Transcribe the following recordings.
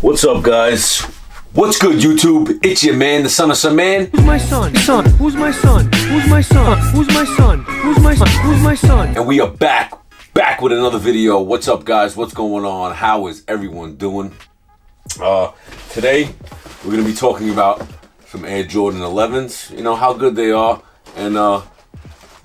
What's up, guys? What's good, YouTube? It's your man, the son of some man. Who's my son? Son. Who's my son? Who's my son? Who's my son? Who's my son? Who's my son? And we are back with another video. What's up, guys? What's going on? How is everyone doing? Today we're gonna be talking about some Air Jordan 11s. You know how good they are, and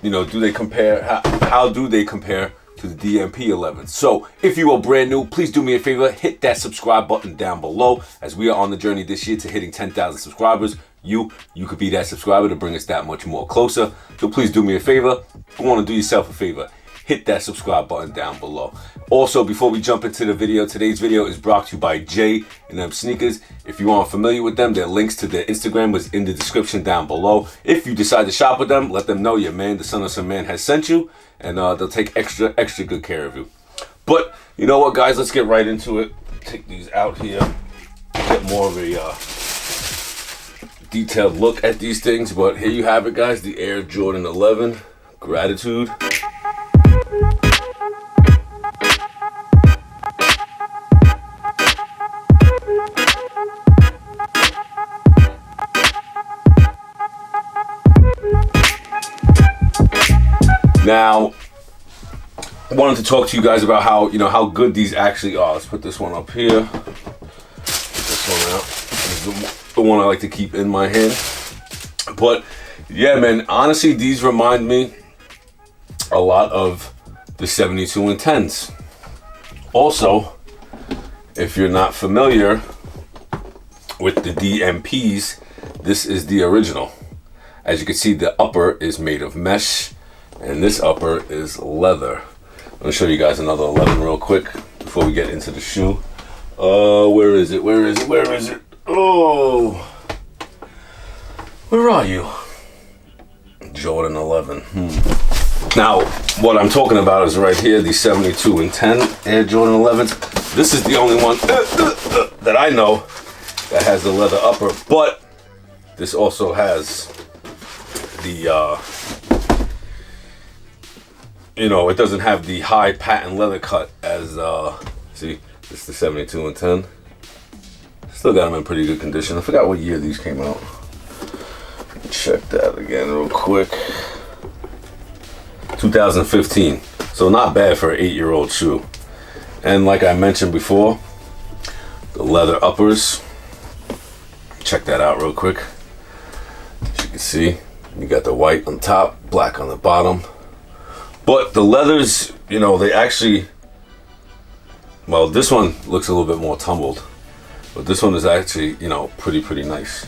you know, do they compare? How do they compare to the DMP 11s? So if you are brand new, please do me a favor, hit that subscribe button down below, as we are on the journey this year to hitting 10,000 subscribers. You could be that subscriber to bring us that much more closer. So please do me a favor. If you want to do yourself a favor, hit that subscribe button down below. Also, before we jump into the video, today's video is brought to you by J&M Sneakers. If you aren't familiar with them, their links to their Instagram was in the description down below. If you decide to shop with them, let them know your man, the son of some man, has sent you, and they'll take extra good care of you. But you know what, guys, let's get right into it. Take these out here, get more of a detailed look at these things. But here you have it, guys, the Air Jordan 11 Gratitude. Now, I wanted to talk to you guys about how good these actually are. Let's put this one up here. This one out. This is the one I like to keep in my hand. But yeah, man, honestly, these remind me a lot of the 72 and 10s. Also, if you're not familiar with the DMPs, this is the original. As you can see, the upper is made of mesh, and this upper is leather. I'm gonna show you guys another 11 real quick before we get into the shoe. Where is it? Where is it? Where is it? Oh, where are you? Jordan 11. Now, what I'm talking about is right here, the 72 and 10 Air Jordan 11s. This is the only one that I know that has the leather upper, but this also has the you know, it doesn't have the high patent leather cut as see, this is the 72 and 10. Still got them in pretty good condition. I forgot what year these came out. Check that again real quick. 2015. So not bad for an 8-year-old shoe. And like I mentioned before, the leather uppers. Check that out real quick. As you can see, you got the white on top, black on the bottom. But the leathers, you know, they actually, well, this one looks a little bit more tumbled, but this one is actually, you know, pretty nice.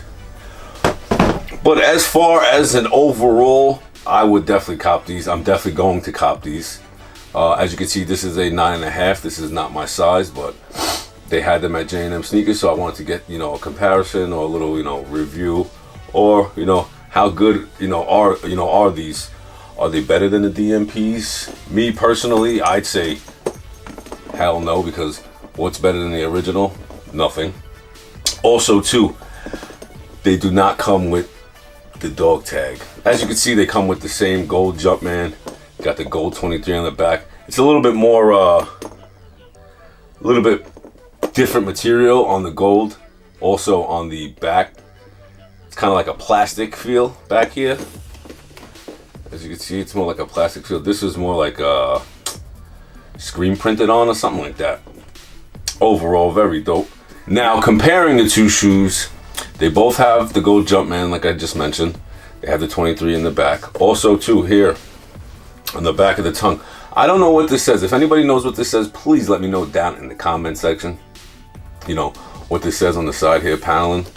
But as far as an overall, I would definitely cop these. I'm definitely going to cop these. As you can see, this is a 9.5. This is not my size, but they had them at J&M Sneakers, so I wanted to get, you know, a comparison or a little, you know, review, or, you know, how good, are these? Are they better than the DMPs? Me personally, I'd say hell no, because what's better than the original? Nothing. Also, too, they do not come with the dog tag. As you can see, they come with the same gold Jumpman. Got the gold 23 on the back. It's a little bit more, a little bit different material on the gold. Also on the back, it's kind of like a plastic feel back here. As you can see, it's more like a plastic feel. This is more like a screen printed on or something like that. Overall, very dope. Now, comparing the two shoes, they both have the gold Jumpman, like I just mentioned. They have the 23 in the back. Also, too, here on the back of the tongue. I don't know what this says. If anybody knows what this says, please let me know down in the comment section. You know, what this says on the side here, paneling.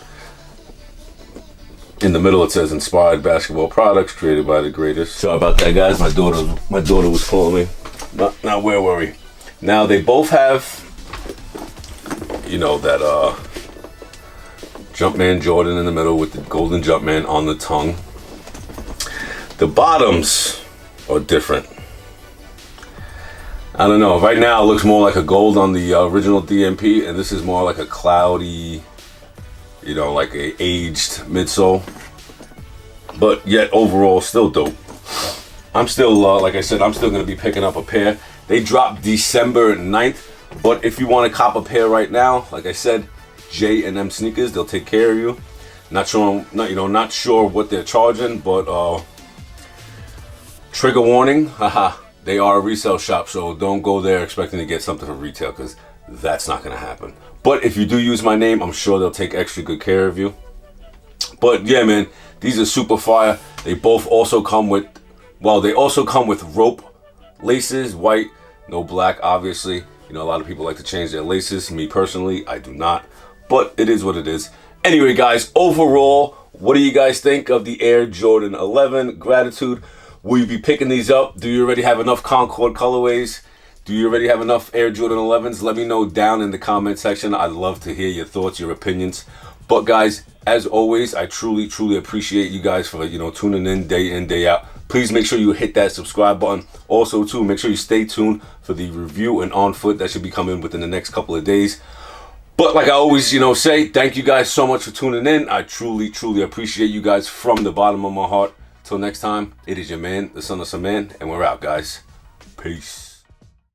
In the middle, it says inspired basketball products created by the greatest. Sorry about that, guys. My daughter was calling me. Now, where were we? Now, they both have, you know, that Jumpman Jordan in the middle with the golden Jumpman on the tongue. The bottoms are different. I don't know. Right now, it looks more like a gold on the original DMP, and this is more like a cloudy, you know, like a aged midsole, but yet overall still dope. I'm still, like I said, I'm still going to be picking up a pair. They dropped December 9th, but if you want to cop a pair right now, like I said, J&M Sneakers. They'll take care of you. Not sure what they're charging, but trigger warning, haha, they are a resale shop, so don't go there expecting to get something from retail, because that's not going to happen. But if you do use my name, I'm sure they'll take extra good care of you. But yeah, man, these are super fire. They both also come with, well, they also come with rope laces, white, no black, obviously. You know, a lot of people like to change their laces. Me personally, I do not, but it is what it is. Anyway, guys, overall, what do you guys think of the Air Jordan 11? Gratitude. Will you be picking these up? Do you already have enough Concord colorways? Do you already have enough Air Jordan 11s? Let me know down in the comment section. I'd love to hear your thoughts, your opinions. But guys, as always, I truly, truly appreciate you guys for, tuning in, day out. Please make sure you hit that subscribe button. Also, too, make sure you stay tuned for the review and on foot that should be coming within the next couple of days. But like I always, say, thank you guys so much for tuning in. I truly, truly appreciate you guys from the bottom of my heart. Till next time, it is your man, the son of some man, and we're out, guys. Peace.